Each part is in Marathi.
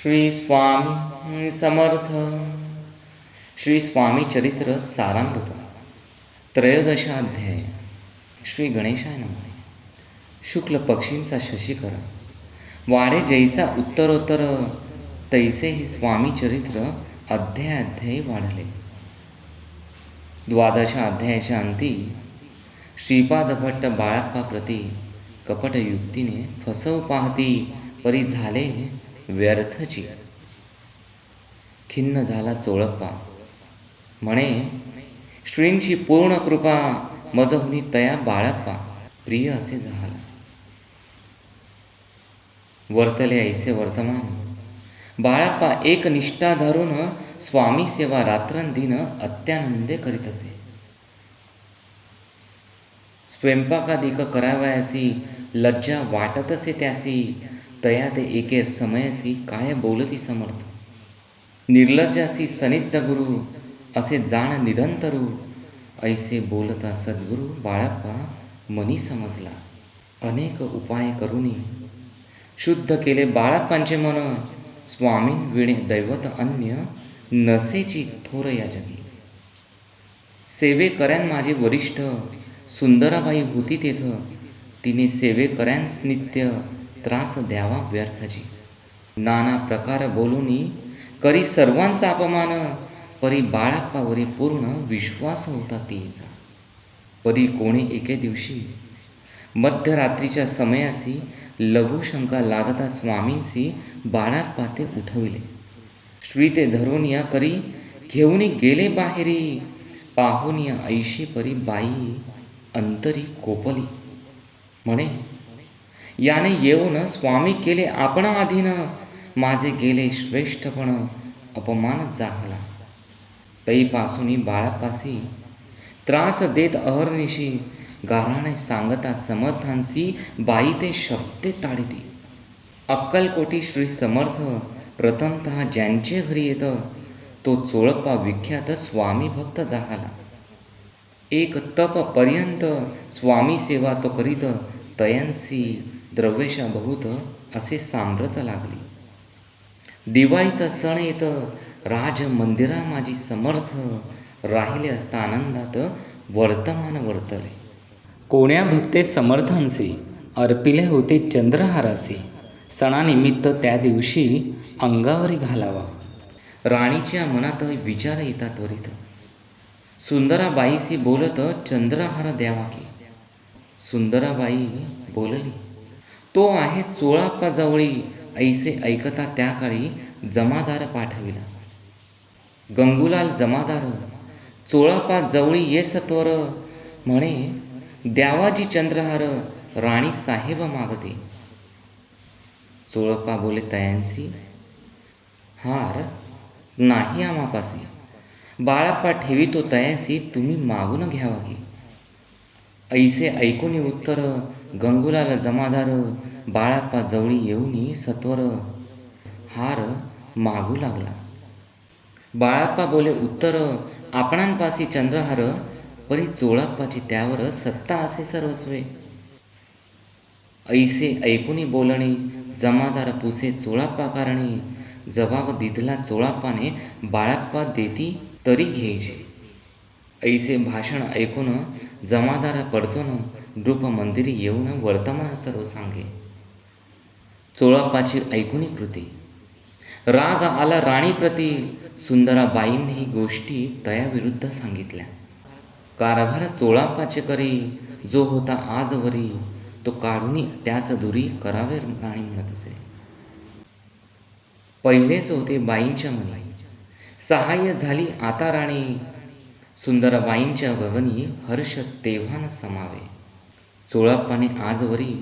श्री स्वामी समर्थ. श्री स्वामी चरित्र सारामृत त्रयोदशाध्याय. श्री गणेशाय नमः. शुक्ल पक्षींचा शशिकर वाढे जैसा उत्तरोत्तर, तैसे हे स्वामी चरित्र अध्यायाध्यायी वाढले. द्वादशाध्यायाच्या अंती श्रीपाद भट्ट बाळप्पा प्रती कपट युक्तीने फसव पाहती परी झाले व्यर्थची. खिन्न झाला चोळप्पा, म्हणे श्रींची पूर्ण कृपा मजहुनी तया बाळप्पा प्रिय असे झाला. वर्तले ऐसे वर्तमान बाळप्पा एक निष्ठा धरून स्वामी सेवा रात्रंदिन अत्यानंदे करीत असे. स्वयंपाकादिक करावयासी लज्जा वाटत असे त्यासी, तया ते एके समयसी काय बोलती समर्थ. निर्लज्जासी सनिध गुरु असे जाण निरंतरू, ऐसे बोलता सद्गुरु बाळप्पा मनी समजला. अनेक उपाय करुनी शुद्ध केले बाळप्पांचे मन. स्वामीं विणे दैवत अन्य नसेची थोर या जगी. सेवेकऱ्यान माझी वरिष्ठ सुंदराबाई होती तेथ, तिने सेवेकऱ्यांस नित्य त्रास द्यावा व्यर्थची. नाना प्रकार बोलूनी करी सर्वांचा अपमान, परी बाळप्पावरी पूर्ण विश्वास होता तिचा. परी कोणी एके दिवशी मध्यरात्रीच्या समयासी लघुशंका लागता स्वामींसी बाळप्पा ते उठविले. श्री ते धरून या करी घेऊन गेले बाहेरी. पाहून या ऐशी परी बाई अंतरी कोपली, म्हणे याने येऊन स्वामी केले आपण आधीन, माझे गेले श्रेष्ठपण अपमान झाला. तैपासून बाळप्पासी त्रास देत अहर्निशी, गाराणे सांगता समर्थांसी बाई ते शब्दे ताडिती. अक्कलकोटी श्री समर्थ प्रथमतः ज्यांचे घरी येत, तो चोळप्पा विख्यात स्वामी भक्त झाला. एक तप पर्यंत स्वामी सेवा तो करीत, तयांसी द्रव्यशा बहुत असे साम्रत लागली. दिवाळीचा सण येत, राज मंदिरा माझी समर्थ राहिले असता आनंदात वर्तमान वर्तले. कोण्या भक्ते समर्थांचे अर्पिले होते चंद्रहारासे, सणानिमित्त त्या दिवशी अंगावरी घालावा. राणीच्या मनात विचार येतात त्वरित, सुंदराबाईशी बोलत चंद्रहार द्यावा की. सुंदराबाई बोलली, तो आहे चोळप्पा जवळी. ऐसे ऐकता त्या काळी जमादार पाठविला. गंगूलाल जमादार चोळप्पा जवळी ये सत्वर, म्हणे द्यावाजी चंद्रहार राणी साहेब मागते. चोळप्पा बोले तयांसी हार नाही आमापासी. बाळप्पा ठेवितो तयांसी तुम्ही मागून घ्यावा की. ऐसे ऐकून उत्तर गंगूलाल जमादार बाळप्पा जवळी येऊनी सत्वर हार मागू लागला. बाळप्पा बोले उत्तर आपणांपासी चंद्रहार, परी चोळप्पाची त्यावर सत्ता असे सर्वस्वे. ऐसे ऐकूनी बोलणे जमादार पुसे चोळप्पा कारणी. जबाब दिधला चोळप्पाने बाळप्पा देती तरी घ्यायचे. ऐसे भाषण ऐकून जमादार पडतून नृप मंदिरी येऊन वर्तमान सर्व सांगे. चोळप्पाची ऐकूनी कृती. राग आला राणीप्रती. सुंदराबाईंनी ही गोष्टी तयाविरुद्ध सांगितल्या. कारभार चोळप्पाचे करी, जो होता आजवरी तो काढून त्यास दुरी करावे राणी म्हणत असे. पहिलेच होते बाईंच्या मनी, सहाय्य झाली आता राणी. सुंदराबाईंच्या गगनी हर्ष तेव्हा न समावे. चोळप्पाने आजवरी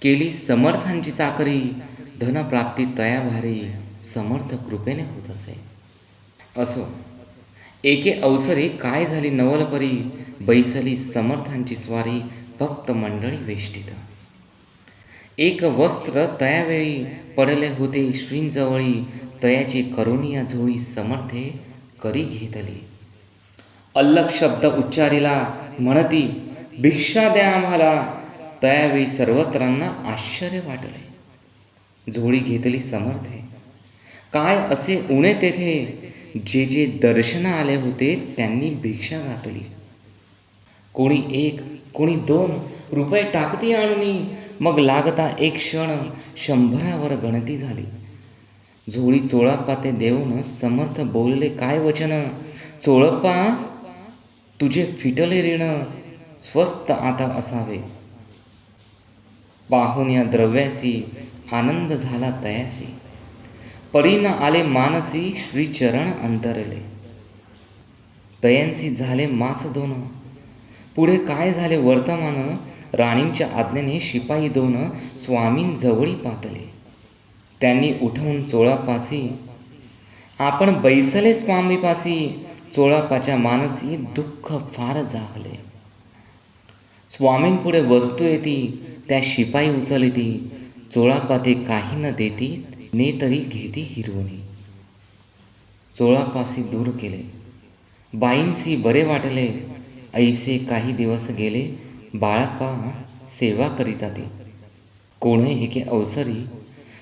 केली समर्थांची चाकरी. धनप्राप्ती तया भारी समर्थ कृपेने होत असे. असो एके अवसरी काय झाली नवलपरी. बैसली समर्थांची स्वारी भक्त मंडळी वेष्टीत. एक वस्त्र तयावेळी पडले होते श्रींजवळी. तयाची करुणिया झोळी समर्थे करी घेतली. अल्लख शब्द उच्चारिला म्हणती भिक्षा द्या आम्हाला. त्यावेळी सर्वत्रांना आश्चर्य वाटले. झोळी घेतली समर्थे काय असे उणे तेथे जे जे दर्शन आले होते त्यांनी भिक्षा घातली. कोणी 1 कोणी 2 रुपये टाकती आणुनी, मग लागता एक क्षण 100वर गणती झाली. झोळी चोळाप्पा ते देऊन समर्थ बोलले काय वचन, चोळप्पा तुझे फिटले ऋण स्वस्त आता असावे. पाहून या द्रव्यासी आनंद झाला तयासी, परीन आले मानसी श्रीचरण अंतरले. तयांसी झाले मास 2, पुढे काय झाले वर्तमान, राणींच्या आज्ञेने शिपाई 2 स्वामींजवळी पातले. त्यांनी उठवून चोळापासी आपण बैसले स्वामीपासी, चोळापाच्या मानसी दुःख फार जाहले. स्वामींपुढे वस्तू येती त्या शिपाई उचलिती, चोळापा ते काही न देती ने तरी घेती हिरवणी. चोळापासी दूर केले बाईंसी बरे वाटले, ऐसे काही दिवस गेले बाळाप्पा सेवा करिता ते. कोणे एके अवसरी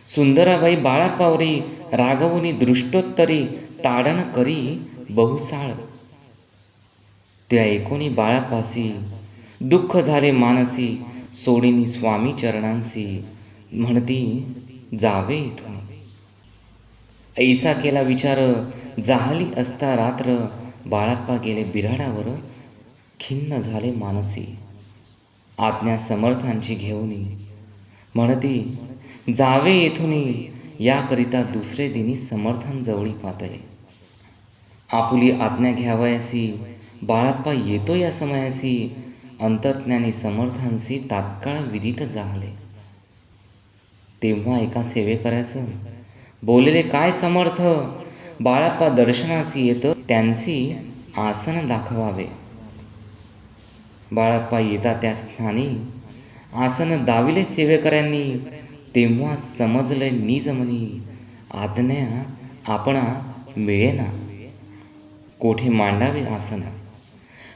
सुंदराबाई बाळाप्पावरी रागवुनी दृष्टोत्तरी ताडण करी बहुसाळ. त्या ऐकोनी बाळापासी दुःख झाले मानसी, सोडिनी स्वामी चरणांसी म्हणती जावे इथून. ऐसा केला विचार जाहली असता रात्र, बाळाप्पा गेले बिराडावर खिन्न झाले मानसी. आज्ञा समर्थांची घेऊनी म्हणती जावे येथुनी, याकरिता दुसरे दिनी समर्थांजवळी पातले. आपुली आज्ञा घ्यावयासी बाळाप्पा येतो या समयासी, अंतर्ज्ञानी समर्थांसी तात्काळ विदित जाहले. तेव्हा एका सेवेकऱ्यास बोलले काय समर्थ, बाळाप्पा दर्शनासी येत त्यांची आसन दाखवावे. बाळाप्पा येता त्या स्थानी आसन दाविले सेवेकऱ्यांनी, तेव्हा समजले निजमनी आज्ञा आपणा मिळेना, कोठे मांडावे आसन.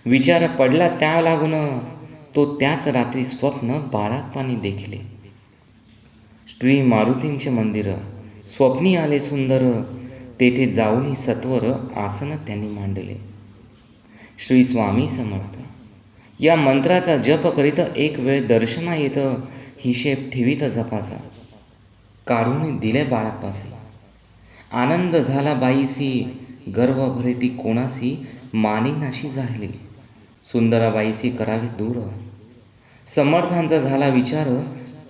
विचार पडला त्या लागून, तो त्याच रात्री स्वप्न बाळाप्पांनी देखिले. श्री मारुतींचे मंदिर स्वप्नी आले सुंदर, तेथे जाऊनी सत्वर आसन त्यांनी मांडले. श्री स्वामी समर्थ या मंत्राचा जप करीत एक वेळ दर्शना येत, हिशेब ठेवीत जपाचा. काढून दिले बाळाप्पासी आनंद झाला बाईसी, गर्व भरे ती कोणासी मानिनाशी जाहली. सुंदराबाईसी करावे दूर, समर्थांचा झाला विचार,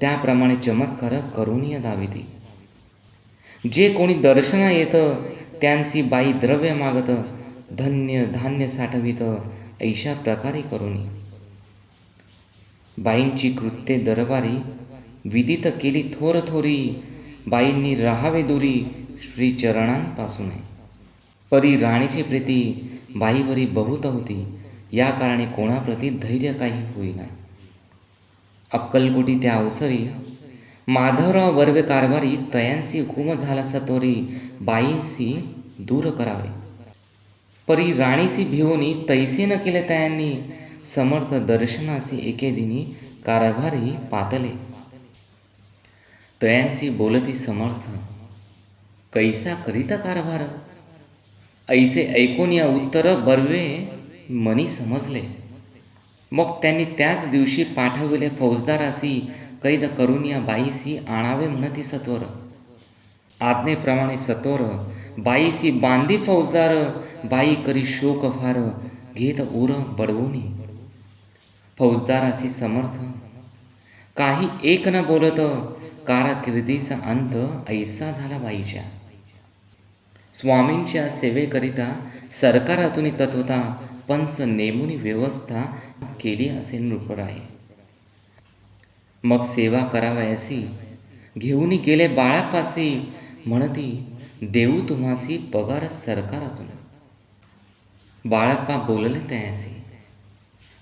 त्याप्रमाणे चमत्कार करुणीय दाविती. जे कोणी दर्शना येत त्यांची बाई द्रव्य मागत, धन्य धान्य साठवित ऐशा प्रकारे करुणी. बाईंची कृत्ये दरबारी विदित केली थोर थोरी, बाईंनी राहावे दुरी श्रीचरणांपासून. परी राणीची प्रीती बाईवरी बहुत होती, या कारणे कोणाप्रती धैर्य काही होईना. अक्कलकोटी त्या अवसरी माधवराव बर्वे कारभारी तयांसी हुकूम झाला सत्वरी, बाईंसी दूर करावे. परी राणीसी भिवोनी तैसे न केले तयांनी, समर्थ दर्शनासी एके दिनी कारभारी पातले. तयांसी बोलती समर्थ कैसा करिता कारभार, ऐसे ऐकून या उत्तर बर्वे मनी समजले. मग त्यांनी त्याच दिवशी पाठविले फौजदारासी, कैद करून या बाईसी आणावे म्हणती सत्वर. आज्ञेप्रमाणे सत्वर बाईसी बांधी फौजदार, बाई करी शोक फार घेत उर बडवूनी. फौजदारासी समर्थ काही एक न बोलत, कारकिर्दीचा अंत ऐसा झाला बाईच्या. स्वामींच्या सेवेकरिता सरकारातून तत्वता पंच नेमुनी व्यवस्था केली असे नृपराय. मग सेवा करावयासी घेऊन गेले बाळापासी, म्हणती देऊ तुम्हासी पगार सरकारातून. बाळाप्पा बोलले तयासी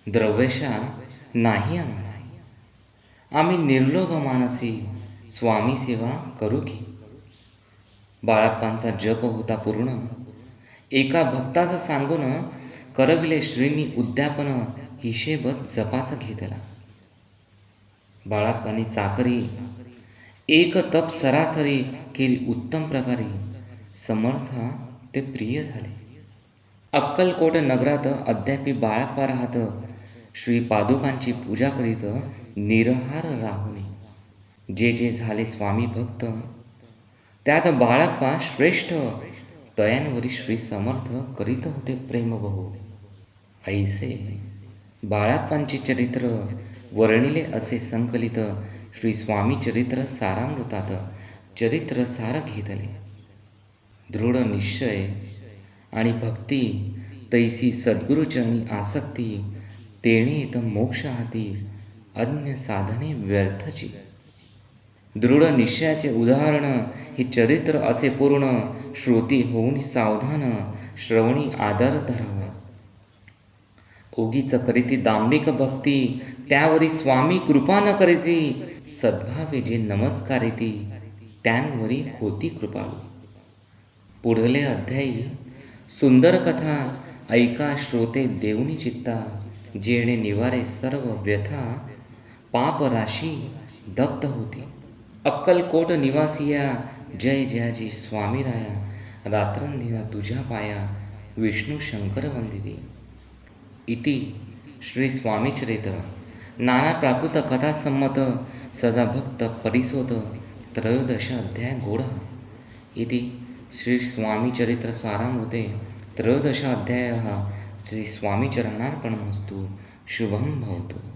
द्रव्यशा नाही आमासी, आम्ही निर्लोभ मानसी स्वामी सेवा करू की. बाळाप्पांचा जप होता पूर्ण, एका भक्ताचं सांगून करविले श्रींनी उद्यापन, हिशेब जपाचा घेतला. बाळाप्पांनी चाकरी एक तप सरासरी केली उत्तम प्रकारे, समर्था ते प्रिय झाले. अक्कलकोट नगरात अद्यापि बाळप्पा राहत श्री पादुकांची पूजा करीत निरहार राहुनी. जे जे झाले स्वामी भक्त त्यात बाळप्पा श्रेष्ठ. तयांवरी श्री समर्थ करीत होते प्रेम बहु. ऐसे बाळप्पांचे चरित्र वर्णिले असे संकलित श्री स्वामी चरित्र सारामृतात चरित्र सार घेतले. दृढ निश्चय आणि भक्ती तैसी सद्गुरुचरणी आसक्ती तेणे येत मोक्ष हाती अन्य साधने व्यर्थची. दृढ निश्चयाचे उदाहरण हे चरित्र असे पूर्ण. श्रोती होऊन सावधान श्रवणी आदर धरावा. उगीच करीती दांभिक भक्ती त्यावरी स्वामी कृपा न करीती. सद्भावे जे नमस्कारिती त्यांवरी होती कृपाळू. पुढले अध्यायी सुंदर कथा ऐका श्रोते देऊनी चित्ता. जेणे निवारे सर्व व्यथा पाप राशी दग्ध होती. अक्कलकोट निवासिया जय जयाजी स्वामी राया. रात्रंदिन तुझ्या पाया विष्णू शंकर वंदिते. इति श्री स्वामी चरित्र नाना प्राकृत कथा संमत सदा भक्त परिसोत त्रयोदश अध्याय गूढः. इति श्री स्वामी चरित्र सारामृते त्रयोदश अध्यायः. श्री स्वामी चरणार्पणमस्तु. शुभं भवतु.